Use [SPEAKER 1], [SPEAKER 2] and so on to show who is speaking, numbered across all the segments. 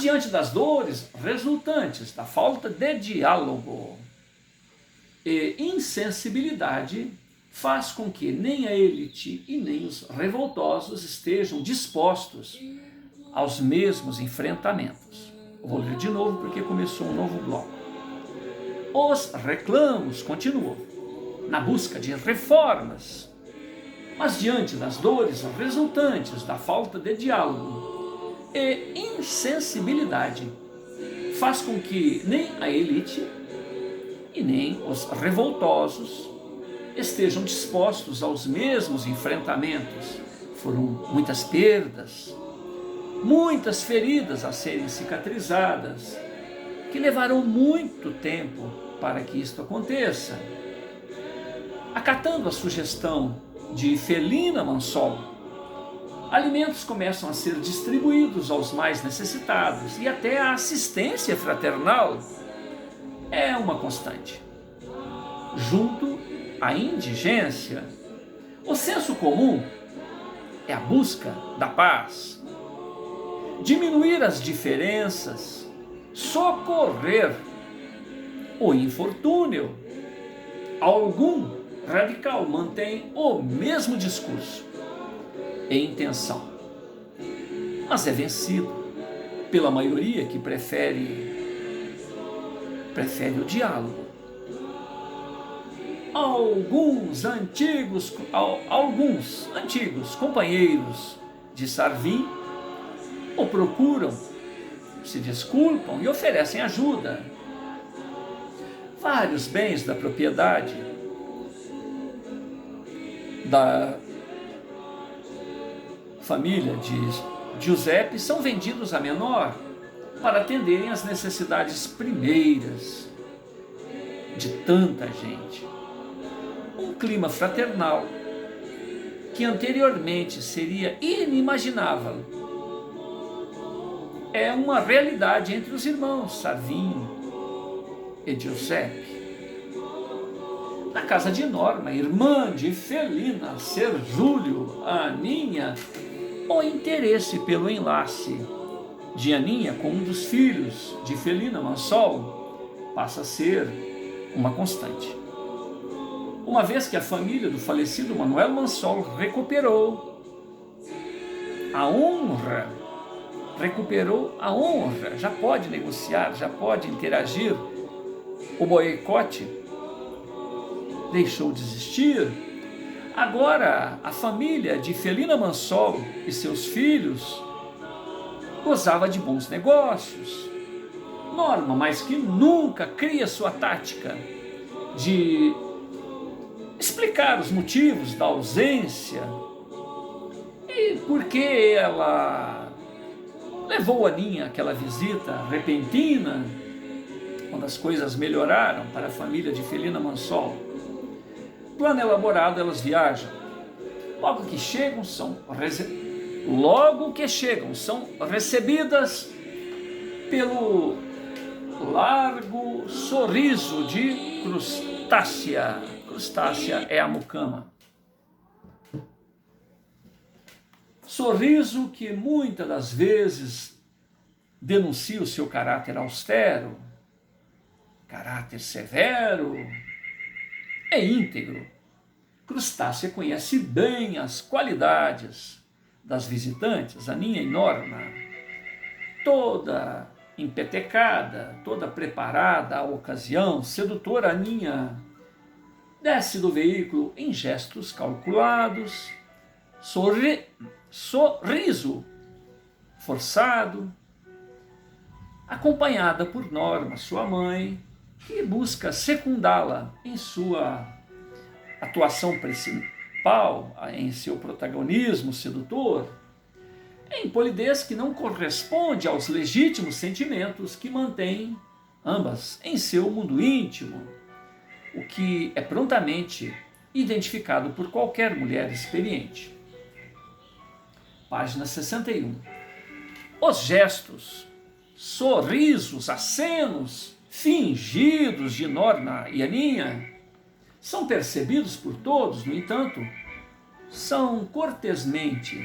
[SPEAKER 1] Mas diante das dores resultantes da falta de diálogo e insensibilidade, faz com que nem a elite e nem os revoltosos estejam dispostos aos mesmos enfrentamentos. Eu vou ler de novo porque começou um novo bloco. Os reclamos continuam na busca de reformas, mas diante das dores resultantes da falta de diálogo e insensibilidade, faz com que nem a elite e nem os revoltosos estejam dispostos aos mesmos enfrentamentos. Foram muitas perdas, muitas feridas a serem cicatrizadas, que levarão muito tempo para que isto aconteça. Acatando a sugestão de Felina Mansol, alimentos começam a ser distribuídos aos mais necessitados e até a assistência fraternal é uma constante. Junto à indigência, o senso comum é a busca da paz, diminuir as diferenças, socorrer o infortúnio. Algum radical mantém o mesmo discurso e intenção, mas é vencido pela maioria que prefere o diálogo. Alguns antigos companheiros de Sarvin o procuram, se desculpam e oferecem ajuda. Vários bens da propriedade da família de Giuseppe são vendidos a menor para atenderem às necessidades primeiras de tanta gente. Um clima fraternal que anteriormente seria inimaginável é uma realidade entre os irmãos Sarvin e Giuseppe. Na casa de Norma, irmã de Felina, Serjúlio, Aninha, o interesse pelo enlace de Aninha com um dos filhos de Felina Mansol passa a ser uma constante. Uma vez que a família do falecido Manuel Mansol recuperou a honra, já pode negociar, já pode interagir, o boicote deixou de existir. Agora a família de Felina Mansol e seus filhos gozava de bons negócios. Norma, mais que nunca, cria sua tática de explicar os motivos da ausência e por que ela levou a Aninha aquela visita repentina, quando as coisas melhoraram para a família de Felina Mansol. Plano elaborado, elas viajam. Logo que chegam, são recebidas pelo largo sorriso de Crustácia. Crustácia é a mucama. Sorriso que muitas das vezes denuncia o seu caráter austero, caráter severo e íntegro. Crustácia conhece bem as qualidades das visitantes, Aninha e Norma, toda empetecada, toda preparada à ocasião, sedutora. Aninha desce do veículo em gestos calculados, sorriso forçado, acompanhada por Norma, sua mãe, que busca secundá-la em sua atuação principal, em seu protagonismo sedutor, em polidez que não corresponde aos legítimos sentimentos que mantêm ambas em seu mundo íntimo, o que é prontamente identificado por qualquer mulher experiente. Página 61. Os gestos, sorrisos, acenos fingidos de Norma e Aninha são percebidos por todos, no entanto, são cortesmente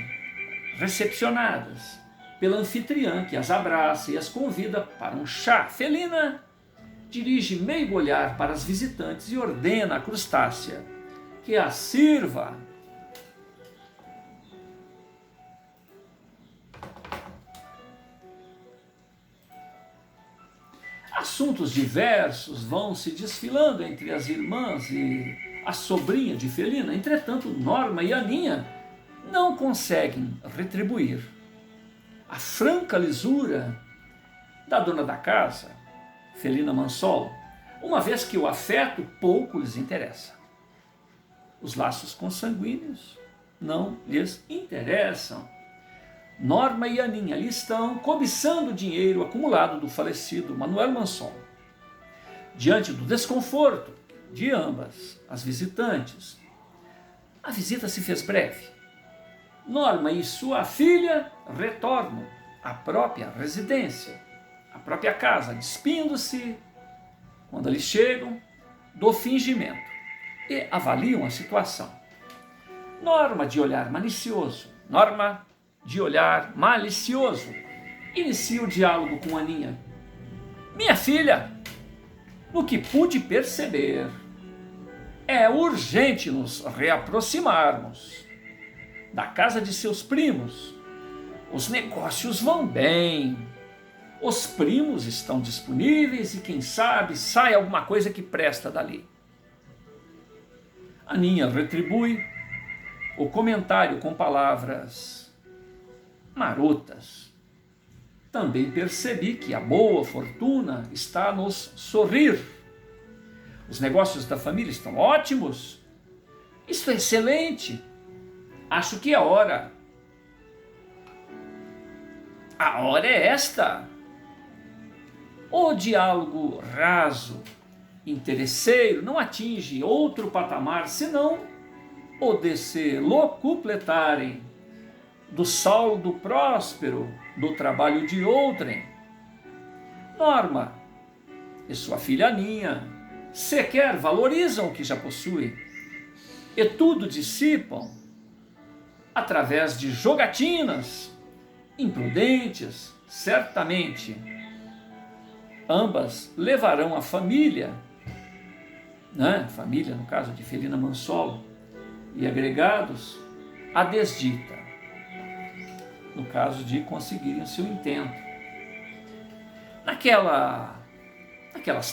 [SPEAKER 1] recepcionadas pela anfitriã, que as abraça e as convida para um chá. Felina dirige meio olhar para as visitantes e ordena a Crustácea que a sirva. Assuntos diversos vão se desfilando entre as irmãs e a sobrinha de Felina. Entretanto, Norma e Aninha não conseguem retribuir a franca lisura da dona da casa, Felina Mansol, uma vez que o afeto pouco lhes interessa. Os laços consanguíneos não lhes interessam. Norma e Aninha ali estão cobiçando o dinheiro acumulado do falecido Manuel Mansol. Diante do desconforto de ambas as visitantes, a visita se fez breve. Norma e sua filha retornam à própria residência, à própria casa, despindo-se, quando ali chegam, do fingimento e avaliam a situação. Norma, de olhar malicioso, inicia o diálogo com Aninha. Minha filha, no que pude perceber, é urgente nos reaproximarmos da casa de seus primos. Os negócios vão bem, os primos estão disponíveis e quem sabe sai alguma coisa que presta dali. Aninha retribui o comentário com palavras marotas. Também percebi que a boa fortuna está nos sorrir. Os negócios da família estão ótimos. Isto é excelente. Acho que é hora. A hora é esta. O diálogo raso, interesseiro, não atinge outro patamar senão o de se locupletarem do saldo próspero do trabalho de outrem. Norma e sua filha Aninha sequer valorizam o que já possuem e tudo dissipam através de jogatinas imprudentes. Certamente ambas levarão a família, família no caso de Felina Mansol e agregados, à desdita, no caso de conseguirem o seu intento. Naquelas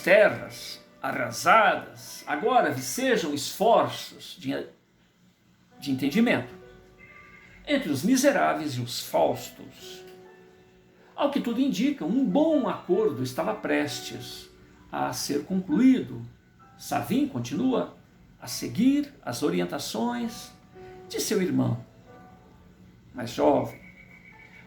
[SPEAKER 1] terras arrasadas, agora vicejam esforços de entendimento entre os miseráveis e os Faustos. Ao que tudo indica, um bom acordo estava prestes a ser concluído. Savim continua a seguir as orientações de seu irmão mais jovem.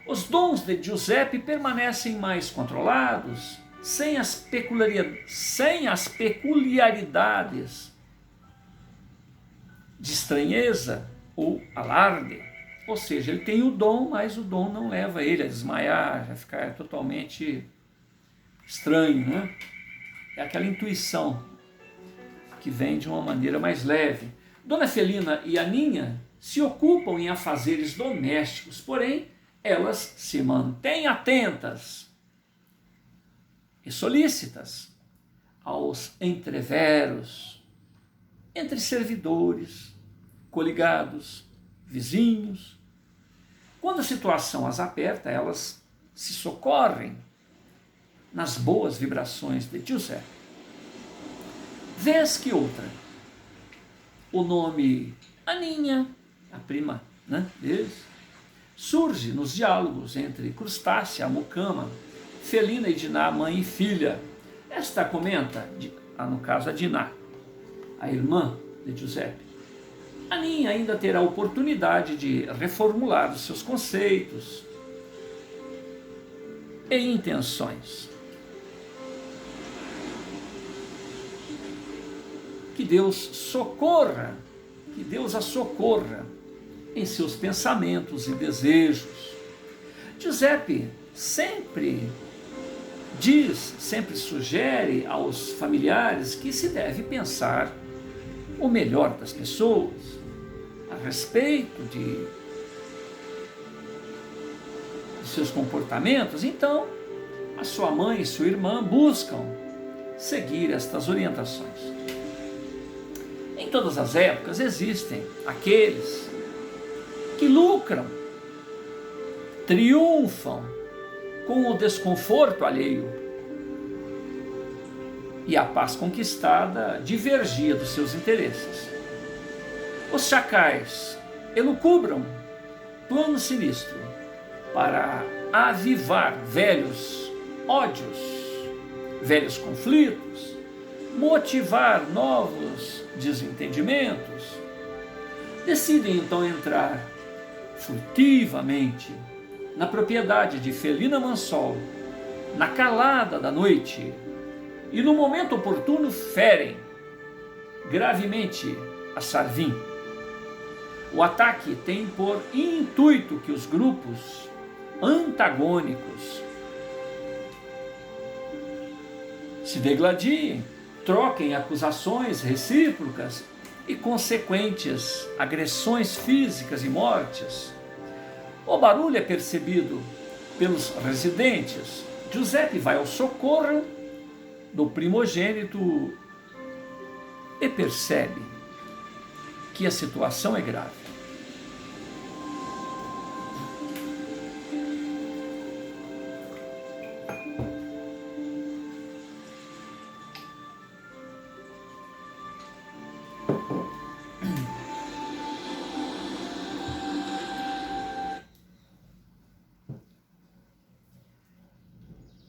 [SPEAKER 1] Os dons de Giuseppe permanecem mais controlados, sem as peculiaridades de estranheza ou alarde. Ou seja, ele tem o dom, mas o dom não leva ele a desmaiar, a ficar totalmente estranho, né? É aquela intuição que vem de uma maneira mais leve. Dona Felina e Aninha se ocupam em afazeres domésticos, porém, elas se mantêm atentas e solícitas aos entreveros entre servidores, coligados, vizinhos. Quando a situação as aperta, elas se socorrem nas boas vibrações de Giuseppe. Vez que outra, o nome Aninha, a prima deles, surge nos diálogos entre Crustácea, a mucama, Felina e Diná, mãe e filha. Esta comenta, no caso a Diná, a irmã de Giuseppe, Aninha ainda terá a oportunidade de reformular os seus conceitos e intenções. Que Deus a socorra em seus pensamentos e desejos. Giuseppe sempre sugere aos familiares que se deve pensar o melhor das pessoas, a respeito de os seus comportamentos, então a sua mãe e sua irmã buscam seguir estas orientações. Em todas as épocas existem aqueles que lucram, triunfam com o desconforto alheio, e a paz conquistada divergia dos seus interesses. Os chacais elucubram plano sinistro para avivar velhos ódios, velhos conflitos, motivar novos desentendimentos. Decidem então entrar furtivamente na propriedade de Felina Mansol, na calada da noite, e no momento oportuno ferem gravemente a Sarvin. O ataque tem por intuito que os grupos antagônicos se degladiem, troquem acusações recíprocas e consequentes agressões físicas e mortes. O barulho é percebido pelos residentes. Giuseppe vai ao socorro do primogênito e percebe que a situação é grave.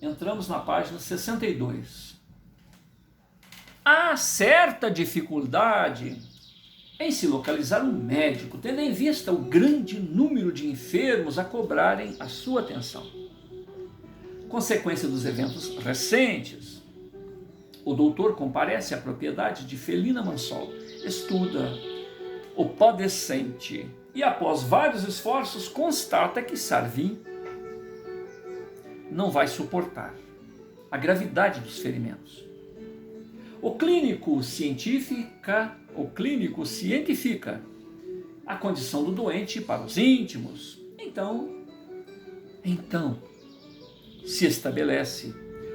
[SPEAKER 1] Entramos na página 62. Há certa dificuldade em se localizar um médico, tendo em vista o grande número de enfermos a cobrarem a sua atenção. Consequência dos eventos recentes, o doutor comparece à propriedade de Felina Mansol, estuda o padecente e, após vários esforços, constata que Sarvin não vai suportar a gravidade dos ferimentos. O clínico cientifica a condição do doente para os íntimos. Então se estabelece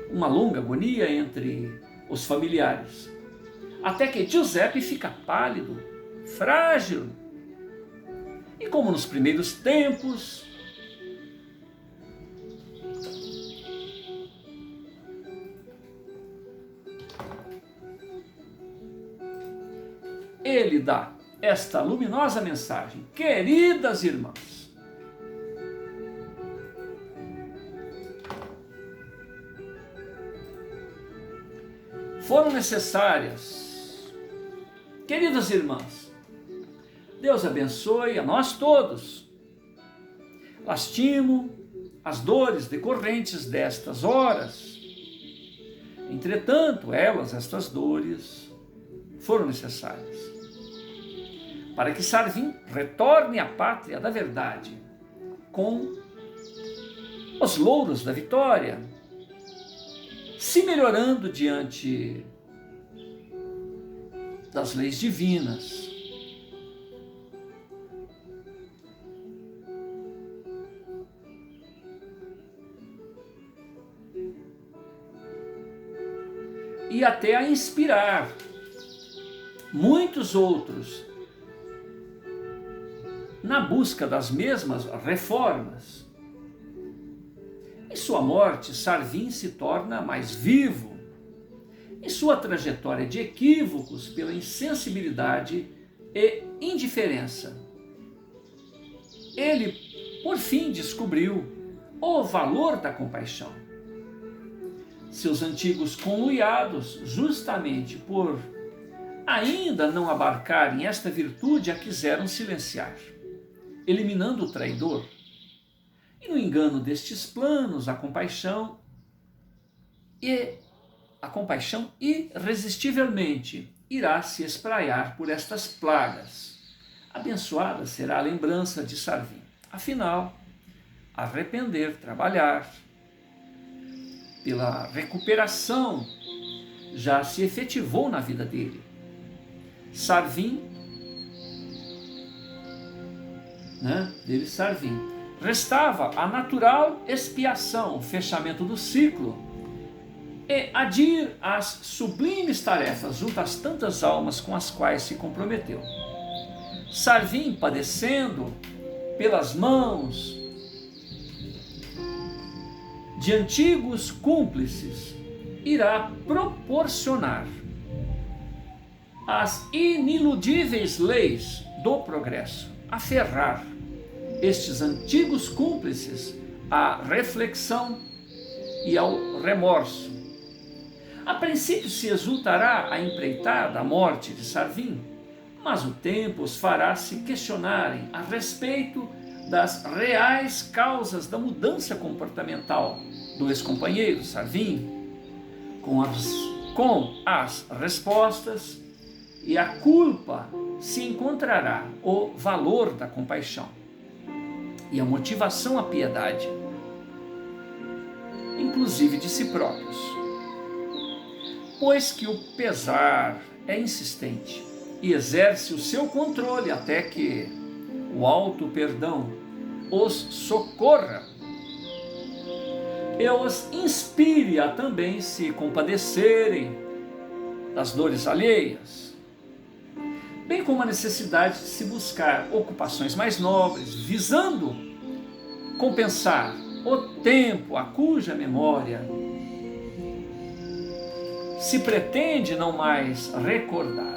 [SPEAKER 1] uma longa agonia entre os familiares, até que Giuseppe fica pálido, frágil, e como nos primeiros tempos, ele dá esta luminosa mensagem: queridas irmãs, foram necessárias, queridas irmãs, Deus abençoe a nós todos. Lastimo as dores decorrentes destas horas. Entretanto, estas dores, foram necessárias para que Sarvin retorne à pátria da verdade com os louros da vitória, se melhorando diante das leis divinas. E até a inspirar muitos outros na busca das mesmas reformas. Em sua morte, Sarvin se torna mais vivo. Em sua trajetória de equívocos pela insensibilidade e indiferença, ele, por fim, descobriu o valor da compaixão. Seus antigos conluiados, justamente por ainda não abarcarem esta virtude, a quiseram silenciar, eliminando o traidor. E no engano destes planos, a compaixão irresistivelmente irá se espraiar por estas plagas. Abençoada será a lembrança de Sarvin. Afinal, arrepender, trabalhar pela recuperação já se efetivou na vida dele. Sarvin, restava a natural expiação, o fechamento do ciclo, e adir às sublimes tarefas junto às tantas almas com as quais se comprometeu. Sarvim, padecendo pelas mãos de antigos cúmplices, irá proporcionar as iniludíveis leis do progresso, aferrar estes antigos cúmplices à reflexão e ao remorso. A princípio se exultará a empreitada a morte de Sarvim, mas o tempo os fará se questionarem a respeito das reais causas da mudança comportamental do ex-companheiro Sarvim. Com as respostas e a culpa se encontrará o valor da compaixão e a motivação à piedade, inclusive de si próprios. Pois que o pesar é insistente e exerce o seu controle até que o alto perdão os socorra e os inspire a também se compadecerem das dores alheias, bem como a necessidade de se buscar ocupações mais nobres, visando compensar o tempo a cuja memória se pretende não mais recordar.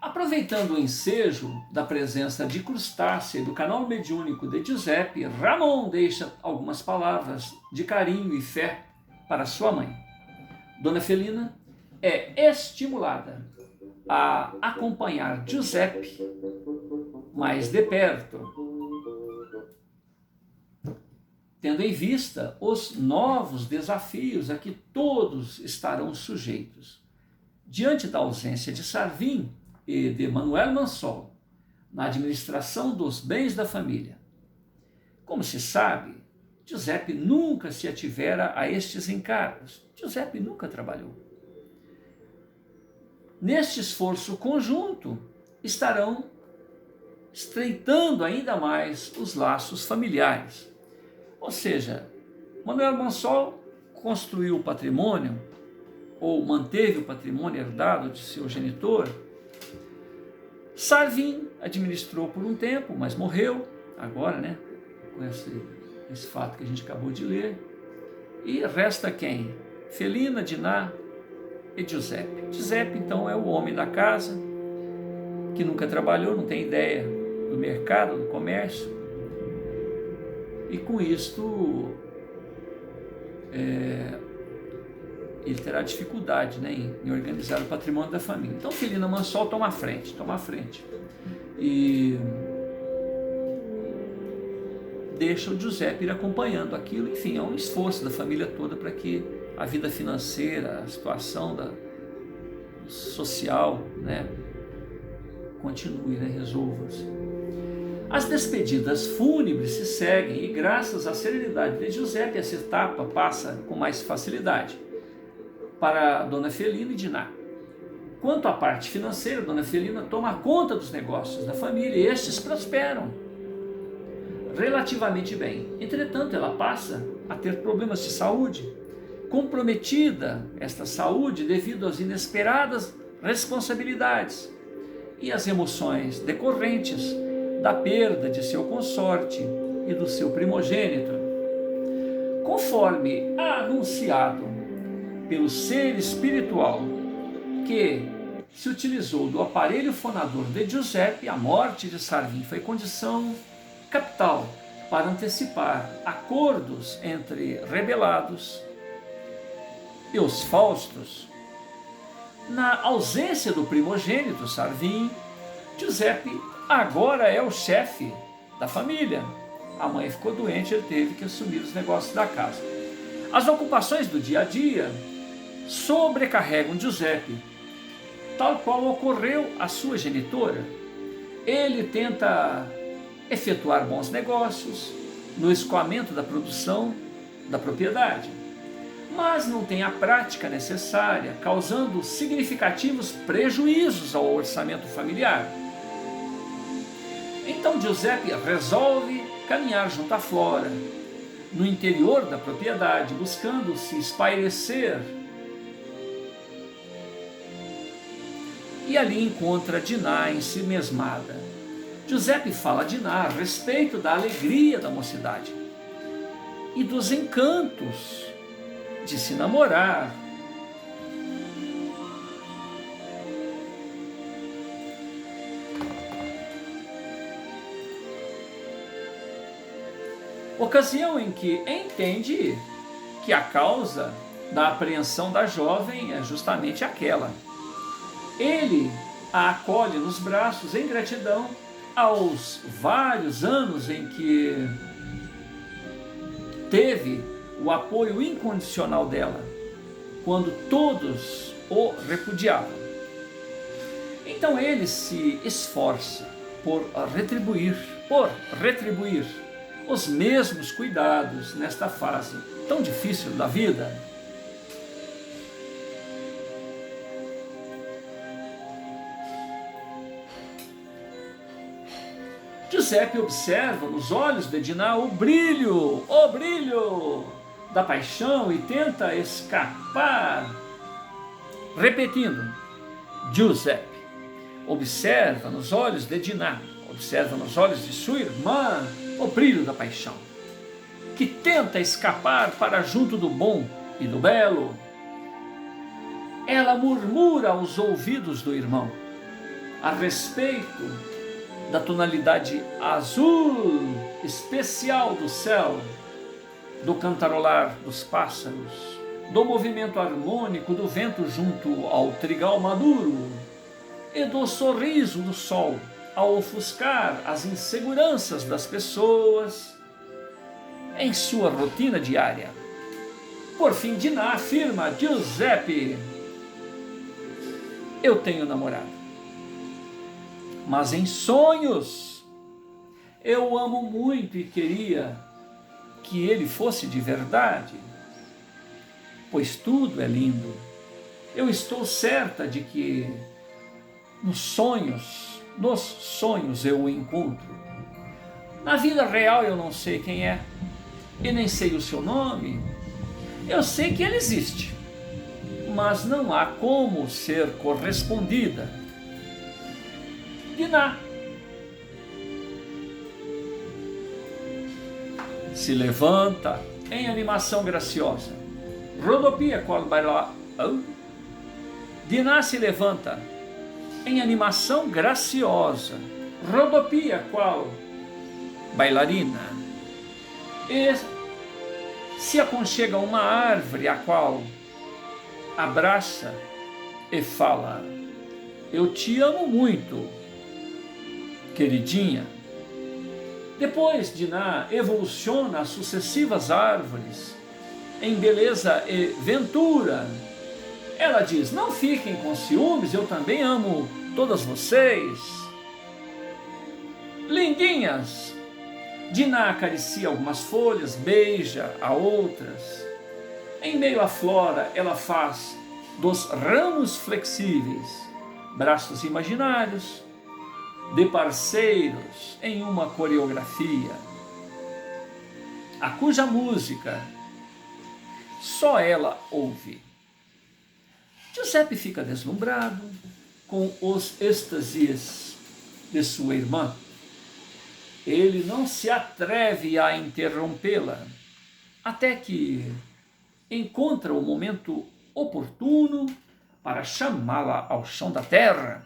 [SPEAKER 1] Aproveitando o ensejo da presença de Crustácea e do canal mediúnico de Giuseppe, Ramon deixa algumas palavras de carinho e fé para sua mãe. Dona Felina é estimulada a acompanhar Giuseppe mais de perto, tendo em vista os novos desafios a que todos estarão sujeitos. Diante da ausência de Sarvim e de Manuel Mansol na administração dos bens da família, como se sabe, Giuseppe nunca se ativera a estes encargos. Giuseppe nunca trabalhou. Neste esforço conjunto, estarão estreitando ainda mais os laços familiares. Ou seja, Manuel Mansol construiu o patrimônio, ou manteve o patrimônio herdado de seu genitor. Sarvim administrou por um tempo, mas morreu, agora, né, com esse fato que a gente acabou de ler. E resta quem? Felina, Diná e Giuseppe. Giuseppe, então, é o homem da casa, que nunca trabalhou, não tem ideia do mercado, do comércio, e com isto ele terá dificuldade, né, em organizar o patrimônio da família. Então, Felina Mansol toma a frente, e deixa o Giuseppe ir acompanhando aquilo. Enfim, é um esforço da família toda para que a vida financeira, a situação social, né, continue, né, resolva-se. As despedidas fúnebres se seguem e, graças à serenidade de Giuseppe, essa etapa passa com mais facilidade para Dona Felina e Diná. Quanto à parte financeira, Dona Felina toma conta dos negócios da família e estes prosperam relativamente bem. Entretanto, ela passa a ter problemas de saúde, comprometida esta saúde devido às inesperadas responsabilidades e às emoções decorrentes da perda de seu consorte e do seu primogênito. Conforme anunciado pelo ser espiritual que se utilizou do aparelho fonador de Giuseppe, a morte de Sarvim foi condição capital para antecipar acordos entre rebelados e os Faustos. Na ausência do primogênito Sarvim, Giuseppe agora é o chefe da família. A mãe ficou doente, ele teve que assumir os negócios da casa. As ocupações do dia a dia sobrecarregam Giuseppe, tal qual ocorreu à sua genitora. Ele tenta efetuar bons negócios no escoamento da produção da propriedade, mas não tem a prática necessária, causando significativos prejuízos ao orçamento familiar. Então Giuseppe resolve caminhar junto à Flora, no interior da propriedade, buscando se espairecer. E ali encontra Dinah ensimesmada. Giuseppe fala a Dinah a respeito da alegria da mocidade e dos encantos de se namorar. Ocasião em que entende que a causa da apreensão da jovem é justamente aquela. Ele a acolhe nos braços em gratidão aos vários anos em que teve o apoio incondicional dela, quando todos o repudiavam. Então ele se esforça por retribuir os mesmos cuidados nesta fase tão difícil da vida. Giuseppe observa nos olhos de Dinah o brilho da paixão e tenta escapar. Repetindo, Giuseppe observa nos olhos de Dinah, observa nos olhos de sua irmã o brilho da paixão, que tenta escapar para junto do bom e do belo. Ela murmura aos ouvidos do irmão a respeito da tonalidade azul especial do céu, do cantarolar dos pássaros, do movimento harmônico do vento junto ao trigal maduro e do sorriso do sol ao ofuscar as inseguranças das pessoas em sua rotina diária. Por fim, Dinah afirma: Giuseppe, eu tenho namorado, mas em sonhos. Eu o amo muito e queria que ele fosse de verdade, pois tudo é lindo. Eu estou certa de que nos sonhos eu o encontro. Na vida real eu não sei quem é, e nem sei o seu nome. Eu sei que ele existe, mas não há como ser correspondida. Dinah se levanta em animação graciosa, rodopia qual baila. Dinah se levanta em animação graciosa, rodopia qual bailarina, e se aconchega a uma árvore a qual abraça e fala: eu te amo muito, queridinha. Depois, Dinah evoluciona as sucessivas árvores em beleza e ventura. Ela diz: não fiquem com ciúmes, eu também amo todas vocês. Lindinhas! Dinah acaricia algumas folhas, beija a outras. Em meio à flora, ela faz dos ramos flexíveis braços imaginários de parceiros em uma coreografia, a cuja música só ela ouve. Giuseppe fica deslumbrado com os êxtases de sua irmã. Ele não se atreve a interrompê-la, até que encontra o momento oportuno para chamá-la ao chão da terra.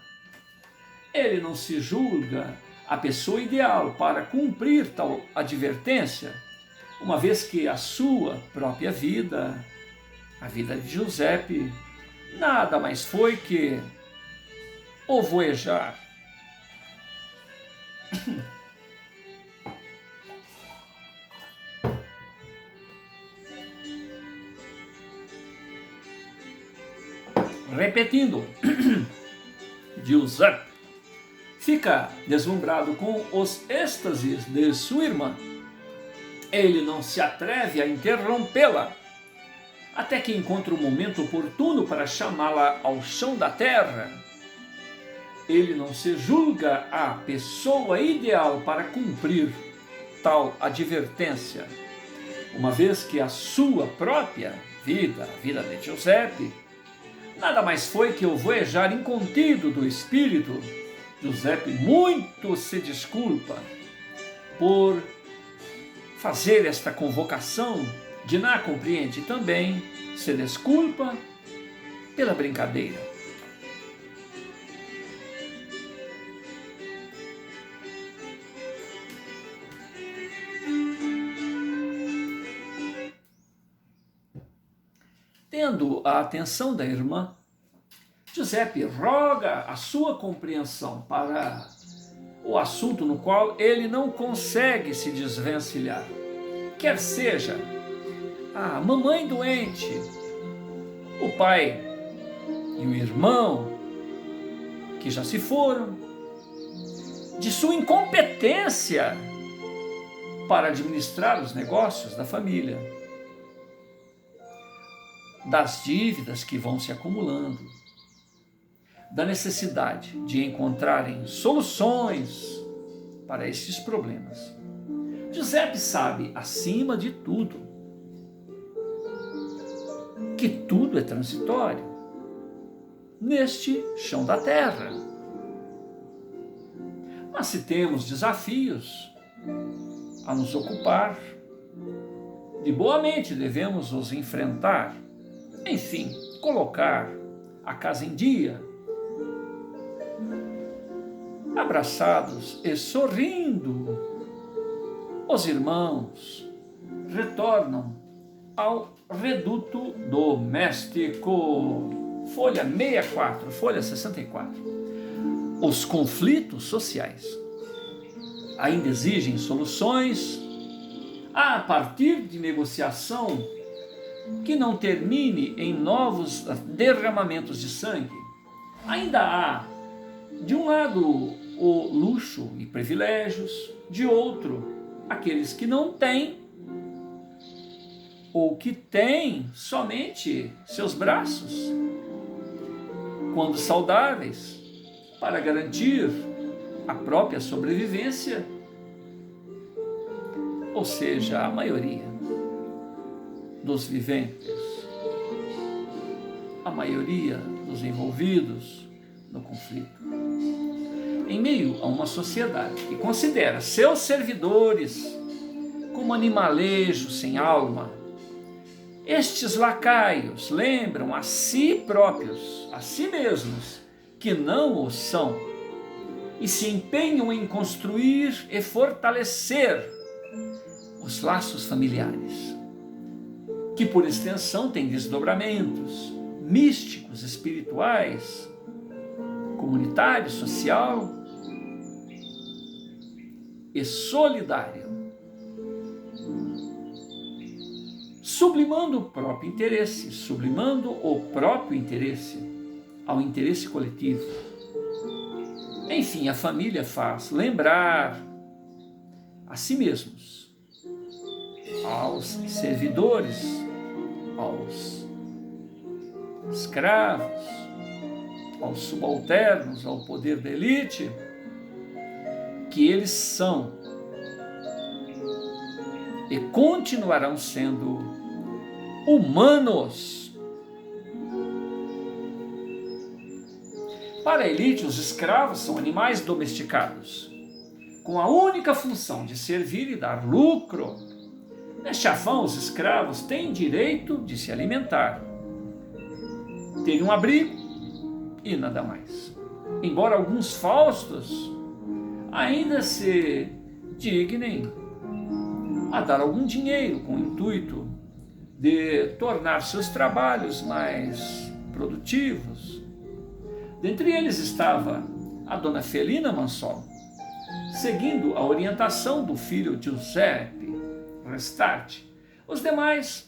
[SPEAKER 1] Ele não se julga a pessoa ideal para cumprir tal advertência, uma vez que a sua própria vida, a vida de Giuseppe, nada mais foi que o voejar. Repetindo, Giuseppe fica deslumbrado com os êxtases de sua irmã. Ele não se atreve a interrompê-la, até que encontra o momento oportuno para chamá-la ao chão da terra. Ele não se julga a pessoa ideal para cumprir tal advertência, uma vez que a sua própria vida, a vida de Giuseppe, nada mais foi que o voejar incontido do espírito. Giuseppe muito se desculpa por fazer esta convocação. Diná compreende também, se desculpa pela brincadeira. Tendo a atenção da irmã, Giuseppe roga a sua compreensão para o assunto no qual ele não consegue se desvencilhar. Quer seja a mamãe doente, o pai e o irmão que já se foram, de sua incompetência para administrar os negócios da família, das dívidas que vão se acumulando, da necessidade de encontrarem soluções para esses problemas. Giuseppe sabe, acima de tudo, que tudo é transitório neste chão da terra. Mas se temos desafios a nos ocupar, de boa mente devemos os enfrentar. Enfim, colocar a casa em dia, abraçados e sorrindo, os irmãos retornam ao reduto doméstico. Folha 64, folha 64. Os conflitos sociais ainda exigem soluções a partir de negociação que não termine em novos derramamentos de sangue. Ainda há, de um lado, o luxo e privilégios, de outro, aqueles que não têm, ou que têm somente seus braços, quando saudáveis, para garantir a própria sobrevivência, ou seja, a maioria dos viventes, a maioria dos envolvidos no conflito. Em meio a uma sociedade que considera seus servidores como animalejos sem alma, estes lacaios lembram a si próprios, a si mesmos, que não o são, e se empenham em construir e fortalecer os laços familiares, que por extensão têm desdobramentos místicos, espirituais, comunitário, social e solidário, sublimando o próprio interesse ao interesse coletivo. Enfim, a família faz lembrar a si mesmos, aos servidores, aos escravos, aos subalternos, ao poder da elite, que eles são e continuarão sendo humanos. Para a elite, os escravos são animais domesticados, com a única função de servir e dar lucro. Neste afã, os escravos têm direito de se alimentar, ter um abrigo e nada mais. Embora alguns Faustos ainda se dignem a dar algum dinheiro com o intuito de tornar seus trabalhos mais produtivos. Dentre eles estava a dona Felina Mansol, seguindo a orientação do filho Giuseppe Restart. Os demais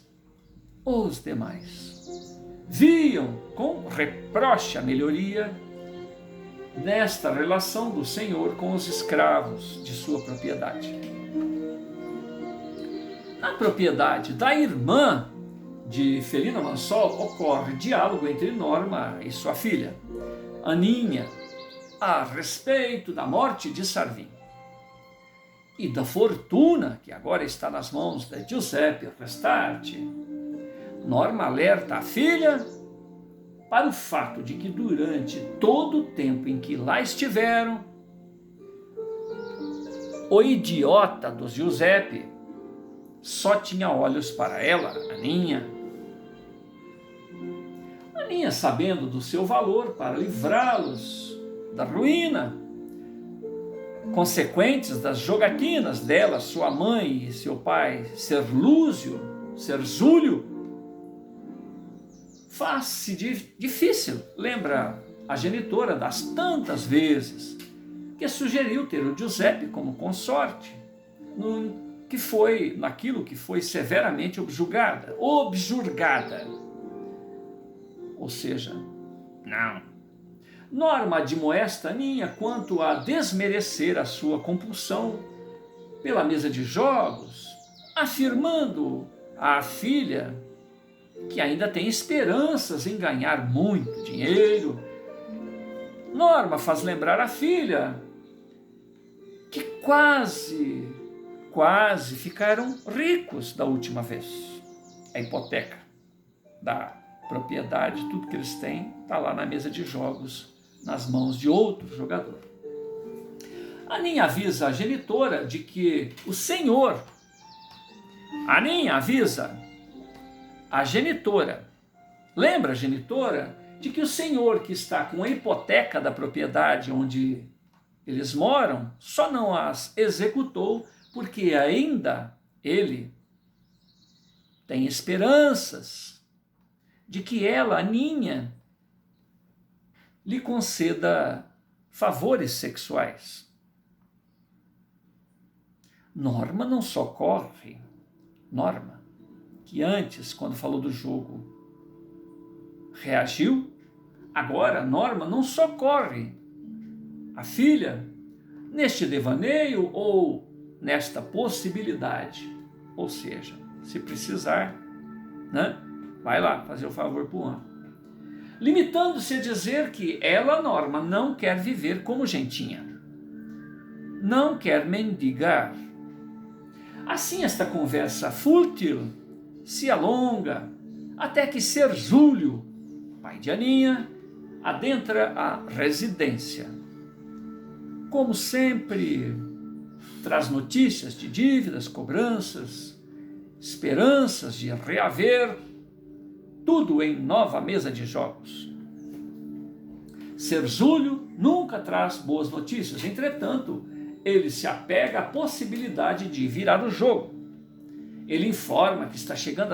[SPEAKER 1] viam com reproche a melhoria nesta relação do Senhor com os escravos de sua propriedade. Na propriedade da irmã de Felina Mansol ocorre diálogo entre Norma e sua filha, Aninha, a respeito da morte de Sarvin e da fortuna que agora está nas mãos de Giuseppe Restarte. Norma alerta a filha para o fato de que durante todo o tempo em que lá estiveram, o idiota do Giuseppe só tinha olhos para ela, Aninha. Aninha, sabendo do seu valor para livrá-los da ruína, consequentes das jogatinas dela, sua mãe e seu pai, Ser Zúlio, faz-se difícil. Lembra a genitora das tantas vezes que sugeriu ter o Giuseppe como consorte, naquilo que foi severamente objurgada. Ou seja, não. Norma admoesta Aninha quanto a desmerecer a sua compulsão pela mesa de jogos, afirmando à filha que ainda tem esperanças em ganhar muito dinheiro. Norma faz lembrar a filha que quase ficaram ricos da última vez. A hipoteca da propriedade, tudo que eles têm, está lá na mesa de jogos, nas mãos de outro jogador. Aninha avisa a genitora de que o senhor... Aninha avisa a genitora, lembra a genitora, de que o senhor que está com a hipoteca da propriedade onde eles moram, só não as executou porque ainda ele tem esperanças de que ela, Aninha, lhe conceda favores sexuais. Norma não socorre. Norma, que antes, quando falou do jogo, reagiu, agora Norma não socorre a filha neste devaneio ou nesta possibilidade. Ou seja, se precisar, né, vai lá fazer o favor para o homem. Limitando-se a dizer que ela, Norma, não quer viver como gentinha. Não quer mendigar. Assim esta conversa fútil se alonga até que Ser Zúlio, pai de Aninha, adentra a residência. Como sempre, traz notícias de dívidas, cobranças, esperanças de reaver, tudo em nova mesa de jogos. Ser Zúlio nunca traz boas notícias, entretanto, ele se apega à possibilidade de virar o jogo. Ele informa que está chegando